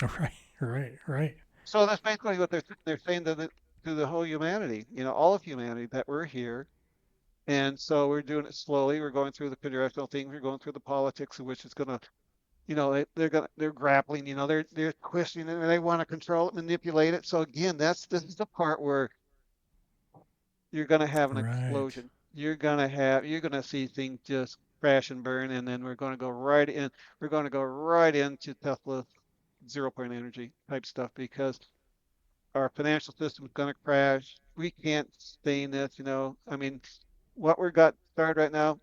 right, right, right, So that's basically what they're saying to the whole humanity, all of humanity, that we're here. And so we're doing it slowly. We're going through the congressional thing. We're going through the politics, which is going to, they're grappling. They're questioning it, and they want to control it, manipulate it. So again, this is the part where you're going to have an right, explosion. You're going to see things just crash and burn, and then we're going to go right in. We're going to go right into Tesla's zero point energy type stuff, because our financial system is going to crash. We can't sustain this. I mean, what we've got started right now,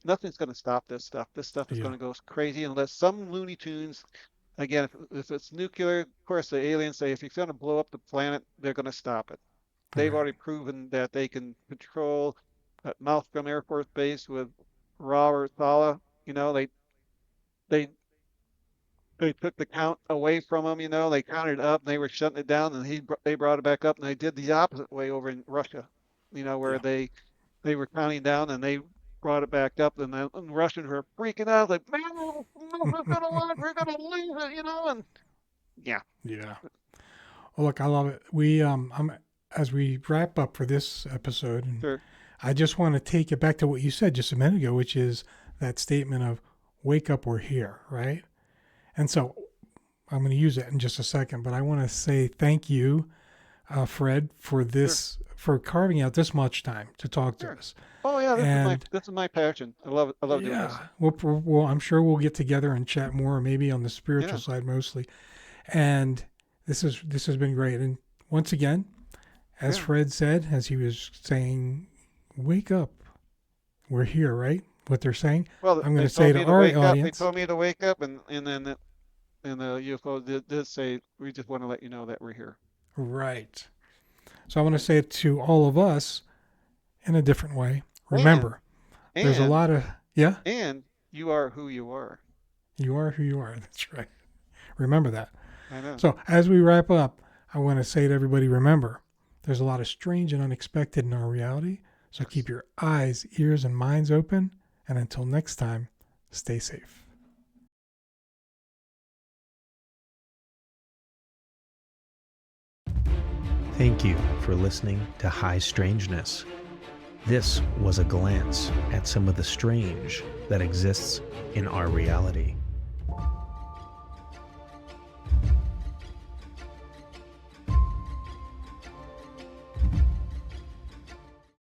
nothing's going to stop this stuff. This stuff is yeah, going to go crazy unless some Looney Tunes, again, if it's nuclear, of course, the aliens say if you're going to blow up the planet, they're going to stop it. They've right, already proven that they can control at Malmstrom Air Force Base with Robert Saleh. They they took the count away from him. They counted up, and they were shutting it down, and they brought it back up, and they did the opposite way over in Russia. Where yeah, they were counting down, and they brought it back up, and the Russians were freaking out, like, man, we're gonna launch, we're gonna lose it, and yeah, yeah. Well, look, I love it. As we wrap up for this episode, and sure, I just want to take it back to what you said just a minute ago, which is that statement of "wake up, we're here," right? And so I'm going to use it in just a second, but I want to say thank you Fred, for this, for carving out this much time to talk to us. Oh yeah, And this is my passion. I love doing this. well, I'm sure we'll get together and chat more, maybe on the spiritual side mostly. And this has been great. And once again, as Fred said, as he was saying, wake up. We're here, right? What they're saying. Well, I'm going to say to our audience. They told me to wake up, and then the UFO did say, we just want to let you know that we're here. Right. So I want to say it to all of us in a different way. Remember, there's a lot of, And you are who you are. You are who you are. That's right. Remember that. I know. So as we wrap up, I want to say to everybody, remember, there's a lot of strange and unexpected in our reality. So keep your eyes, ears, and minds open. And until next time, stay safe. Thank you for listening to High Strangeness. This was a glance at some of the strange that exists in our reality.